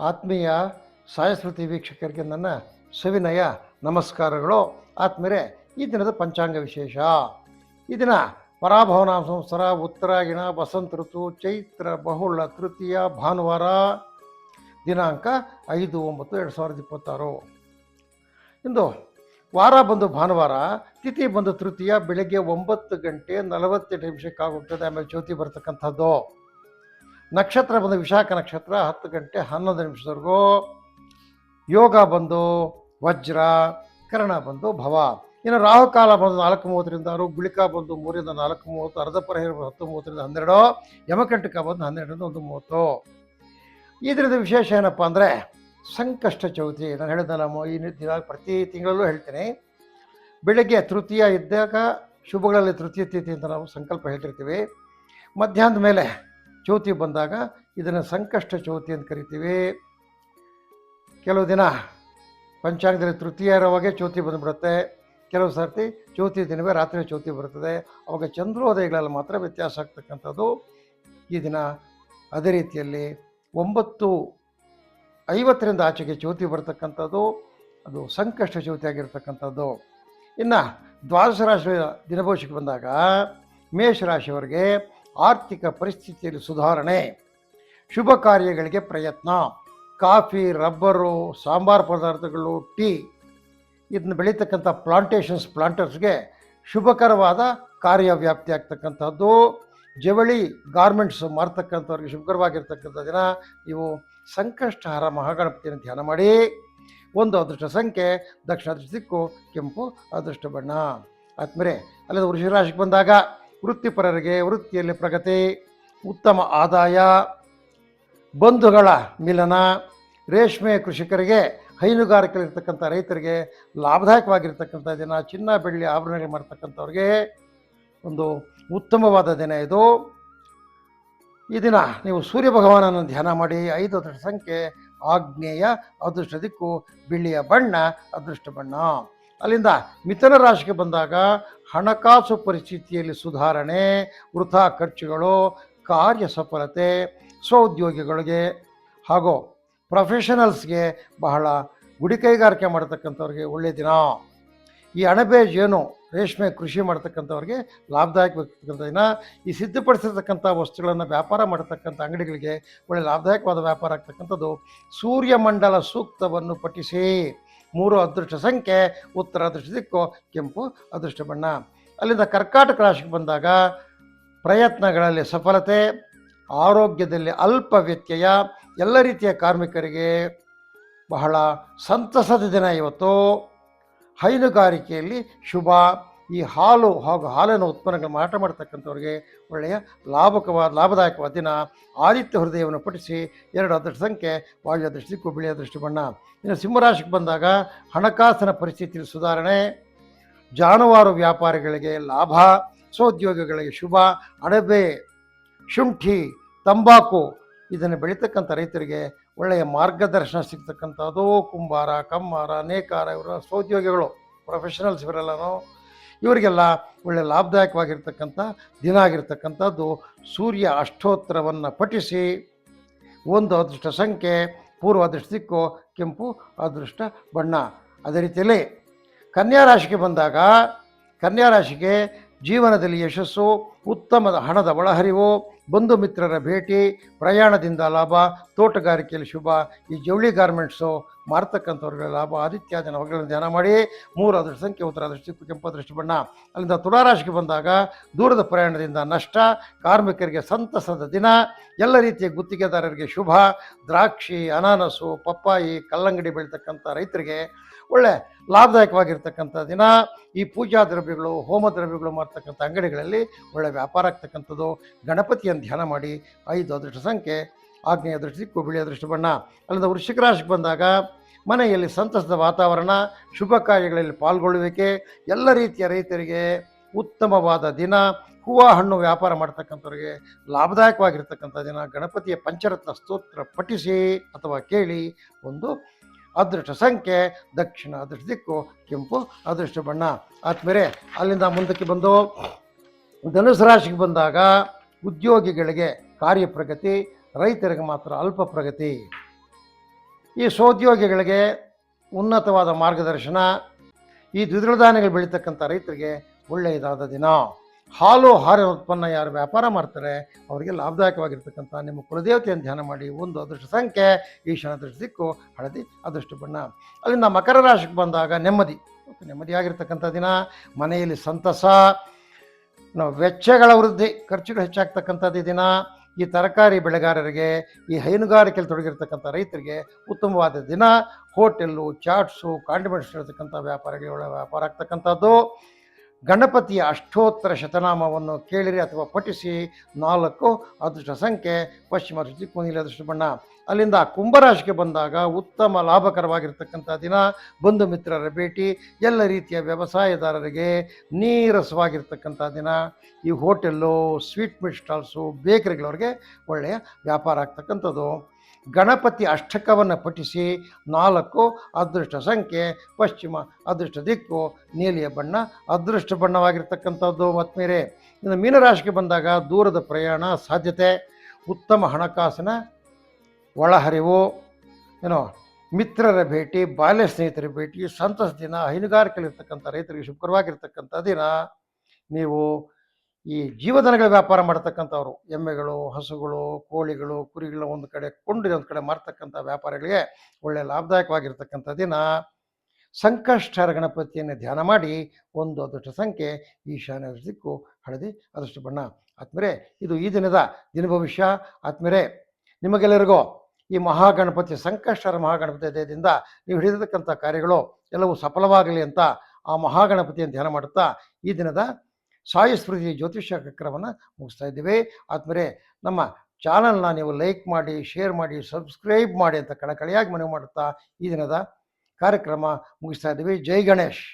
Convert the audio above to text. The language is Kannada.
ಆತ್ಮೀಯ ಸಾಯಸ್ಮೃತಿ ವೀಕ್ಷಕರಿಗೆ ನನ್ನ ಸವಿನಯ ನಮಸ್ಕಾರಗಳು. ಆತ್ಮೀಯರೇ, ಈ ದಿನದ ಪಂಚಾಂಗ ವಿಶೇಷ. ಈ ದಿನ ಪರಾಭವನ ಸಂವತ್ಸರ ಉತ್ತರಾಯಣ ವಸಂತ ಋತು ಚೈತ್ರ ಬಹುಳ ತೃತೀಯ ಭಾನುವಾರ, ದಿನಾಂಕ 5/9/2026. ಇಂದು ವಾರ ಬಂದು ಭಾನುವಾರ, ತಿಥಿ ಬಂದು ತೃತೀಯ, ಬೆಳಗ್ಗೆ 9:48 ಆಗುತ್ತದೆ. ಆಮೇಲೆ ಜ್ಯೋತಿ ಬರ್ತಕ್ಕಂಥದ್ದು. ನಕ್ಷತ್ರ ಬಂದು ವಿಶಾಖ ನಕ್ಷತ್ರ 10:11 ಯೋಗ ಬಂದು ವಜ್ರ, ಕರ್ಣ ಬಂದು ಭವ. ಇನ್ನು ರಾಹುಕಾಲ ಬಂದು 4:30 ಗುಳಿಕ ಬಂದು 3-4:30, ಅರ್ಧಪರಹೀರ 10:30-12, ಯಮಕಂಟಕ ಬಂದು 12-1:30. ಈ ದಿನದ ವಿಶೇಷ ಏನಪ್ಪ ಅಂದರೆ ಸಂಕಷ್ಟ ಚೌತಿ. ನಾನು ಹೇಳಿದಲ್ಲ, ಈ ದಿನ ಪ್ರತಿ ತಿಂಗಳಲ್ಲೂ ಹೇಳ್ತೀನಿ. ಬೆಳಗ್ಗೆ ತೃತೀಯ ಇದ್ದಾಗ ಶುಭಗಳಲ್ಲಿ ತೃತೀಯ ತಿಥಿ ಅಂತ ನಾವು ಸಂಕಲ್ಪ ಹೇಳ್ತಿರ್ತೀವಿ. ಮಧ್ಯಾಹ್ನದ ಮೇಲೆ ಚೌತಿ ಬಂದಾಗ ಇದನ್ನು ಸಂಕಷ್ಟ ಚೌತಿ ಅಂತ ಕರಿತೀವಿ. ಕೆಲವು ದಿನ ಪಂಚಾಂಗದಲ್ಲಿ ತೃತೀಯ ಇರೋವಾಗೆ ಚೌತಿ ಬಂದುಬಿಡುತ್ತೆ. ಕೆಲವು ಸರ್ತಿ ಚೌತಿ ದಿನವೇ ರಾತ್ರಿ ಚೌತಿ ಬರ್ತದೆ. ಅವಾಗ ಚಂದ್ರೋದಯಗಳಲ್ಲಿ ಮಾತ್ರ ವ್ಯತ್ಯಾಸ ಆಗ್ತಕ್ಕಂಥದ್ದು ಈ ದಿನ. ಅದೇ ರೀತಿಯಲ್ಲಿ 9:50 ಆಚೆಗೆ ಚೌತಿ ಬರ್ತಕ್ಕಂಥದ್ದು, ಅದು ಸಂಕಷ್ಟ ಚೌತಿ ಆಗಿರ್ತಕ್ಕಂಥದ್ದು. ಇನ್ನು ದ್ವಾದಶ ರಾಶಿ ದಿನಭವಿಷ್ಯಕ್ಕೆ ಬಂದಾಗ ಮೇಷರಾಶಿಯವರಿಗೆ ಆರ್ಥಿಕ ಪರಿಸ್ಥಿತಿಯಲ್ಲಿ ಸುಧಾರಣೆ, ಶುಭ ಕಾರ್ಯಗಳಿಗೆ ಪ್ರಯತ್ನ, ಕಾಫಿ, ರಬ್ಬರು, ಸಾಂಬಾರು ಪದಾರ್ಥಗಳು, ಟೀ ಇದನ್ನು ಬೆಳೀತಕ್ಕಂಥ ಪ್ಲಾಂಟರ್ಸ್ಗೆ ಶುಭಕರವಾದ ಕಾರ್ಯವ್ಯಾಪ್ತಿ ಆಗ್ತಕ್ಕಂಥದ್ದು. ಜವಳಿ ಗಾರ್ಮೆಂಟ್ಸ್ ಮಾರ್ತಕ್ಕಂಥವ್ರಿಗೆ ಶುಭಕರವಾಗಿರ್ತಕ್ಕಂಥ ದಿನ. ಇವು ಸಂಕಷ್ಟಹಾರ ಮಹಾಗಣಪತಿಯನ್ನು ಧ್ಯಾನ ಮಾಡಿ. ಒಂದು ಅದೃಷ್ಟ ಸಂಖ್ಯೆ ದಕ್ಷಿಣ ಅದೃಷ್ಟ ದಿಕ್ಕು, ಕೆಂಪು ಅದೃಷ್ಟ ಬಣ್ಣ. ಆದ್ಮೇಲೆ ಅಲ್ಲದೆ ವೃಷರಾಶಿಗೆ ಬಂದಾಗ ವೃತ್ತಿಪರರಿಗೆ ವೃತ್ತಿಯಲ್ಲಿ ಪ್ರಗತಿ, ಉತ್ತಮ ಆದಾಯ, ಬಂಧುಗಳ ಮಿಲನ, ರೇಷ್ಮೆ ಕೃಷಿಕರಿಗೆ, ಹೈನುಗಾರಿಕೆಯಲ್ಲಿರ್ತಕ್ಕಂಥ ರೈತರಿಗೆ ಲಾಭದಾಯಕವಾಗಿರ್ತಕ್ಕಂಥ ದಿನ. ಚಿನ್ನ ಬೆಳ್ಳಿ ಆಭರಣಗಳು ಮಾಡ್ತಕ್ಕಂಥವ್ರಿಗೆ ಒಂದು ಉತ್ತಮವಾದ ದಿನ ಇದು. ಈ ದಿನ ನೀವು ಸೂರ್ಯ ಭಗವಾನನ ಧ್ಯಾನ ಮಾಡಿ. 5 ಅದೃಷ್ಟ ಸಂಖ್ಯೆ ಆಗ್ನೇಯ, ಅದೃಷ್ಟ ದಿಕ್ಕು ಬಿಳಿಯ ಬಣ್ಣ, ಅದೃಷ್ಟ ಬಣ್ಣ. ಅಲ್ಲಿಂದ ಮಿಥುನ ರಾಶಿಗೆ ಬಂದಾಗ ಹಣಕಾಸು ಪರಿಸ್ಥಿತಿಯಲ್ಲಿ ಸುಧಾರಣೆ, ವೃಥಾ ಖರ್ಚುಗಳು, ಕಾರ್ಯ ಸಫಲತೆ, ಸ್ವಉದ್ಯೋಗಿಗಳಿಗೆ ಹಾಗೂ ಪ್ರೊಫೆಷನಲ್ಸ್ಗೆ, ಬಹಳ ಗುಡಿ ಕೈಗಾರಿಕೆ ಮಾಡ್ತಕ್ಕಂಥವ್ರಿಗೆ ಒಳ್ಳೆಯ ದಿನ. ಈ ಅಣಬೆ, ಜೇನು, ರೇಷ್ಮೆ ಕೃಷಿ ಮಾಡ್ತಕ್ಕಂಥವ್ರಿಗೆ ಲಾಭದಾಯಕವಾಗಿರ್ತಕ್ಕಂಥ ದಿನ. ಈ ಸಿದ್ಧಪಡಿಸಿರ್ತಕ್ಕಂಥ ವಸ್ತುಗಳನ್ನು ವ್ಯಾಪಾರ ಮಾಡತಕ್ಕಂಥ ಅಂಗಡಿಗಳಿಗೆ ಒಳ್ಳೆಯ ಲಾಭದಾಯಕವಾದ ವ್ಯಾಪಾರ ಆಗ್ತಕ್ಕಂಥದ್ದು. ಸೂರ್ಯಮಂಡಲ ಸೂಕ್ತವನ್ನು ಪಠಿಸಿ. 3 ಅದೃಷ್ಟ ಸಂಖ್ಯೆ ಉತ್ತರ ಅದೃಷ್ಟ ದಿಕ್ಕು, ಕೆಂಪು ಅದೃಷ್ಟ ಬಣ್ಣ. ಅಲ್ಲಿಂದ ಕರ್ಕಾಟಕ ರಾಶಿಗೆ ಬಂದಾಗ ಪ್ರಯತ್ನಗಳಲ್ಲಿ ಸಫಲತೆ, ಆರೋಗ್ಯದಲ್ಲಿ ಅಲ್ಪ ವ್ಯತ್ಯಯ, ಎಲ್ಲ ರೀತಿಯ ಕಾರ್ಮಿಕರಿಗೆ ಬಹಳ ಸಂತಸದ ದಿನ ಇವತ್ತು. ಹೈನುಗಾರಿಕೆಯಲ್ಲಿ ಶುಭ. ಈ ಹಾಲು ಹಾಗೂ ಹಾಲಿನ ಉತ್ಪನ್ನಗಳು ಮಾರಾಟ ಮಾಡ್ತಕ್ಕಂಥವ್ರಿಗೆ ಒಳ್ಳೆಯ ಲಾಭದಾಯಕವಾದ ದಿನ. ಆದಿತ್ಯ ಹೃದಯವನ್ನು ಪಠಿಸಿ. 2 ಅದೃಷ್ಟ ಸಂಖ್ಯೆ ವಾಯು ಅದೃಷ್ಟ ದಿಕ್ಕು, ಬಿಳಿ ಅದೃಷ್ಟ ಬಣ್ಣ. ಇನ್ನು ಸಿಂಹರಾಶಿಗೆ ಬಂದಾಗ ಹಣಕಾಸಿನ ಪರಿಸ್ಥಿತಿಯಲ್ಲಿ ಸುಧಾರಣೆ, ಜಾನುವಾರು ವ್ಯಾಪಾರಿಗಳಿಗೆ ಲಾಭ, ಸ್ವೋದ್ಯೋಗಿಗಳಿಗೆ ಶುಭ. ಅಣಬೆ, ಶುಂಠಿ, ತಂಬಾಕು ಇದನ್ನು ಬೆಳೀತಕ್ಕಂಥ ರೈತರಿಗೆ ಒಳ್ಳೆಯ ಮಾರ್ಗದರ್ಶನ ಸಿಗ್ತಕ್ಕಂಥದ್ದು. ಕುಂಬಾರ, ಕಮ್ಮಾರ, ನೇಕಾರ ಇವರ ಸ್ವೋದ್ಯೋಗಿಗಳು, ಪ್ರೊಫೆಷನಲ್ಸ್ ಇವರೆಲ್ಲನೂ, ಇವರಿಗೆಲ್ಲ ಒಳ್ಳೆಯ ಲಾಭದಾಯಕವಾಗಿರ್ತಕ್ಕಂಥ ದಿನ ಆಗಿರ್ತಕ್ಕಂಥದ್ದು. ಸೂರ್ಯ ಅಷ್ಟೋತ್ತರವನ್ನು ಪಠಿಸಿ. 1 ಅದೃಷ್ಟ ಸಂಖ್ಯೆ ಪೂರ್ವ ಅದೃಷ್ಟ ದಿಕ್ಕು, ಕೆಂಪು ಅದೃಷ್ಟ ಬಣ್ಣ. ಅದೇ ರೀತಿಯಲ್ಲಿ ಕನ್ಯಾ ರಾಶಿಗೆ ಬಂದಾಗ ಕನ್ಯಾ ರಾಶಿಗೆ ಜೀವನದಲ್ಲಿ ಯಶಸ್ಸು, ಉತ್ತಮದ ಹಣದ ಒಳಹರಿವು, ಬಂಧು ಮಿತ್ರರ ಭೇಟಿ, ಪ್ರಯಾಣದಿಂದ ಲಾಭ, ತೋಟಗಾರಿಕೆಯಲ್ಲಿ ಶುಭ. ಈ ಜವಳಿ ಗಾರ್ಮೆಂಟ್ಸು ಮಾರ್ತಕ್ಕಂಥವ್ರಿಗೆ ಲಾಭ. ಆದಿತ್ಯಾದಿ ನವಗಳನ್ನು ಧ್ಯಾನ ಮಾಡಿ. 3 ಅದೃಷ್ಟ ಸಂಖ್ಯೆ ಉತ್ತರ ಅದೃಷ್ಟ ದಿಕ್ಕು, ಕೆಂಪು ಅದೃಷ್ಟ ಬಣ್ಣ. ಅಲ್ಲಿಂದ ತುಲಾರಾಶಿಗೆ ಬಂದಾಗ ದೂರದ ಪ್ರಯಾಣದಿಂದ ನಷ್ಟ, ಕಾರ್ಮಿಕರಿಗೆ ಸಂತಸದ ದಿನ, ಎಲ್ಲ ರೀತಿಯ ಗುತ್ತಿಗೆದಾರರಿಗೆ ಶುಭ. ದ್ರಾಕ್ಷಿ, ಅನಾನಸು, ಪಪ್ಪಾಯಿ, ಕಲ್ಲಂಗಡಿ ಬೆಳೀತಕ್ಕಂಥ ರೈತರಿಗೆ ಒಳ್ಳೆ ಲಾಭದಾಯಕವಾಗಿರ್ತಕ್ಕಂಥ ದಿನ. ಈ ಪೂಜಾ ದ್ರವ್ಯಗಳು, ಹೋಮ ದ್ರವ್ಯಗಳು ಮಾಡ್ತಕ್ಕಂಥ ಅಂಗಡಿಗಳಲ್ಲಿ ಒಳ್ಳೆ ವ್ಯಾಪಾರ ಆಗ್ತಕ್ಕಂಥದ್ದು. ಗಣಪತಿಯನ್ನು ಧ್ಯಾನ ಮಾಡಿ. 5 ಅದೃಷ್ಟ ಸಂಖ್ಯೆ ಆಗ್ನೇಯ ಅದೃಷ್ಟ ದಿಕ್ಕು, ಬಿಳಿ ಅದೃಷ್ಟ ಬಣ್ಣ. ಅಲ್ಲಿಂದ ವೃಶ್ಚಿಕ ರಾಶಿಗೆ ಬಂದಾಗ ಮನೆಯಲ್ಲಿ ಸಂತಸದ ವಾತಾವರಣ, ಶುಭ ಕಾರ್ಯಗಳಲ್ಲಿ ಪಾಲ್ಗೊಳ್ಳುವಿಕೆ, ಎಲ್ಲ ರೀತಿಯ ರೈತರಿಗೆ ಉತ್ತಮವಾದ ದಿನ. ಹೂವು ಹಣ್ಣು ವ್ಯಾಪಾರ ಮಾಡ್ತಕ್ಕಂಥವ್ರಿಗೆ ಲಾಭದಾಯಕವಾಗಿರ್ತಕ್ಕಂಥ ದಿನ. ಗಣಪತಿಯ ಪಂಚರತ್ನ ಸ್ತೋತ್ರ ಪಠಿಸಿ ಅಥವಾ ಕೇಳಿ. 1 ಅದೃಷ್ಟ ಸಂಖ್ಯೆ ದಕ್ಷಿಣ ಅದೃಷ್ಟ ದಿಕ್ಕು, ಕೆಂಪು ಅದೃಷ್ಟ ಬಣ್ಣ. ಆದ್ಮೇಲೆ ಅಲ್ಲಿಂದ ಮುಂದಕ್ಕೆ ಬಂದು ಧನುಸು ರಾಶಿಗೆ ಬಂದಾಗ ಉದ್ಯೋಗಿಗಳಿಗೆ ಕಾರ್ಯಪ್ರಗತಿ, ರೈತರಿಗೆ ಮಾತ್ರ ಅಲ್ಪ ಪ್ರಗತಿ. ಈ ಸ್ವೋದ್ಯೋಗಿಗಳಿಗೆ ಉನ್ನತವಾದ ಮಾರ್ಗದರ್ಶನ, ಈ ದ್ವಿದಳ ಧಾನ್ಯಗಳು ಬೆಳೀತಕ್ಕಂಥ ರೈತರಿಗೆ ಒಳ್ಳೆಯದಾದ ದಿನ. ಹಾಲು ಹಾಲಿನ ಉತ್ಪನ್ನ ಯಾರು ವ್ಯಾಪಾರ ಮಾಡ್ತಾರೆ ಅವರಿಗೆ ಲಾಭದಾಯಕವಾಗಿರ್ತಕ್ಕಂಥ ನಿಮ್ಮ ಕುಲದೇವತೆಯನ್ನು ಧ್ಯಾನ ಮಾಡಿ. ಒಂದು ಅದೃಷ್ಟ ಸಂಖ್ಯೆ ಈಶಾನ್ಯ ದೃಷ್ಟಿ ದಿಕ್ಕು ಹಳದಿ, ಅದೃಷ್ಟ ಬಣ್ಣ. ಅಲ್ಲಿಂದ ಮಕರ ರಾಶಿಗೆ ಬಂದಾಗ ನೆಮ್ಮದಿಯಾಗಿರ್ತಕ್ಕಂಥ ದಿನ. ಮನೆಯಲ್ಲಿ ಸಂತಸ, ವೆಚ್ಚಗಳ ವೃದ್ಧಿ, ಖರ್ಚುಗಳು ಹೆಚ್ಚಾಗ್ತಕ್ಕಂಥದ್ದು ದಿನ. ಈ ತರಕಾರಿ ಬೆಳೆಗಾರರಿಗೆ, ಈ ಹೈನುಗಾರಿಕೆಯಲ್ಲಿ ತೊಡಗಿರ್ತಕ್ಕಂಥ ರೈತರಿಗೆ ಉತ್ತಮವಾದ ದಿನ. ಹೋಟೆಲ್ಲು, ಚಾಟ್ಸು, ಕಾಂಡಿಮೆಂಟ್ಸ್ ಇರತಕ್ಕಂಥ ವ್ಯಾಪಾರಗಳಿಗೆ ಒಳ್ಳೆಯ ವ್ಯಾಪಾರ ಆಗ್ತಕ್ಕಂಥದ್ದು. ಗಣಪತಿಯ ಅಷ್ಟೋತ್ತರ ಶತನಾಮವನ್ನು ಕೇಳಿರಿ ಅಥವಾ ಪಠಿಸಿ. 4 ಅದೃಷ್ಟ ಸಂಖ್ಯೆ ಪಶ್ಚಿಮ ದಿಕ್ಕು, ನೀಲಿ ಅದೃಷ್ಟ ಬಣ್ಣ. ಅಲ್ಲಿಂದ ಕುಂಭರಾಶಿಗೆ ಬಂದಾಗ ಉತ್ತಮ ಲಾಭಕರವಾಗಿರ್ತಕ್ಕಂಥ ದಿನ. ಬಂಧು ಮಿತ್ರರ ಭೇಟಿ, ಎಲ್ಲ ರೀತಿಯ ವ್ಯವಸಾಯದಾರರಿಗೆ ನೀರಸವಾಗಿರ್ತಕ್ಕಂಥ ದಿನ. ಈ ಹೋಟೆಲ್ಲು, ಸ್ವೀಟ್ ಮಿಟ್ ಸ್ಟಾಲ್ಸು, ಬೇಕರಿಗಳವ್ರಿಗೆ ಒಳ್ಳೆಯ ವ್ಯಾಪಾರ ಆಗ್ತಕ್ಕಂಥದ್ದು. ಗಣಪತಿ ಅಷ್ಟಕವನ್ನು ಪಠಿಸಿ. 4 ಅದೃಷ್ಟ ಸಂಖ್ಯೆ ಪಶ್ಚಿಮ, ಅದೃಷ್ಟ ದಿಕ್ಕು ನೀಲಿಯ ಬಣ್ಣ, ಅದೃಷ್ಟ ಬಣ್ಣವಾಗಿರ್ತಕ್ಕಂಥದ್ದು. ಆತ್ಮೀಯರೇ, ಇನ್ನು ಮೀನರಾಶಿಗೆ ಬಂದಾಗ ದೂರದ ಪ್ರಯಾಣ ಸಾಧ್ಯತೆ, ಉತ್ತಮ ಹಣಕಾಸಿನ ಒಳಹರಿವು, ಮಿತ್ರರ ಭೇಟಿ, ಬಾಲ್ಯ ಸ್ನೇಹಿತರ ಭೇಟಿ, ಸಂತಸ ದಿನ. ಹೈನುಗಾರಿಕೆಯಲ್ಲಿರ್ತಕ್ಕಂಥ ರೈತರಿಗೆ ಶುಭಕರವಾಗಿರ್ತಕ್ಕಂಥ ದಿನ. ನೀವು ಈ ಜೀವದನಗಳ ವ್ಯಾಪಾರ ಮಾಡ್ತಕ್ಕಂಥವ್ರು, ಎಮ್ಮೆಗಳು, ಹಸುಗಳು, ಕೋಳಿಗಳು, ಕುರಿಗಳು ಒಂದು ಕಡೆ ಕೊಂಡು ಒಂದು ಕಡೆ ಮಾರ್ತಕ್ಕಂಥ ವ್ಯಾಪಾರಿಗಳಿಗೆ ಒಳ್ಳೆಯ ಲಾಭದಾಯಕವಾಗಿರ್ತಕ್ಕಂಥ ದಿನ. ಸಂಕಷ್ಟಹರ ಗಣಪತಿಯನ್ನು ಧ್ಯಾನ ಮಾಡಿ. ಒಂದು ಅದೃಷ್ಟ ಸಂಖ್ಯೆ ಈಶಾನ್ಯ ದಿಕ್ಕು ಹಳದಿ, ಅದೃಷ್ಟ ಬಣ್ಣ. ಆದ್ಮೇಲೆ ಇದು ಈ ದಿನದ ದಿನ ಭವಿಷ್ಯ. ಆದ್ಮೇಲೆ ನಿಮಗೆಲ್ಲರಿಗೂ ಈ ಮಹಾಗಣಪತಿ, ಸಂಕಷ್ಟಹರ ಮಹಾಗಣಪತಿ ದಯದಿಂದ ನೀವು ಹಿಡಿದಿರ್ತಕ್ಕಂಥ ಕಾರ್ಯಗಳು ಎಲ್ಲವೂ ಸಫಲವಾಗಲಿ ಅಂತ ಆ ಮಹಾಗಣಪತಿಯನ್ನು ಧ್ಯಾನ ಮಾಡುತ್ತಾ ಈ ದಿನದ ಸಾಯಿ ಸ್ಮೃತಿ ಜ್ಯೋತಿಷ್ಯ ಕಾರ್ಯಕ್ರಮವನ್ನು ಮುಗಿಸ್ತಾ ಇದ್ದೀವಿ. ಆದ್ಮೇಲೆ ನಮ್ಮ ಚಾನಲ್ನ ನೀವು ಲೈಕ್ ಮಾಡಿ, ಶೇರ್ ಮಾಡಿ, ಸಬ್ಸ್ಕ್ರೈಬ್ ಮಾಡಿ ಅಂತ ಕಳಕಳಿಯಾಗಿ ಮನವಿ ಮಾಡುತ್ತಾ ಈ ದಿನದ ಕಾರ್ಯಕ್ರಮ ಮುಗಿಸ್ತಾ ಇದ್ದೀವಿ. ಜೈ ಗಣೇಶ್.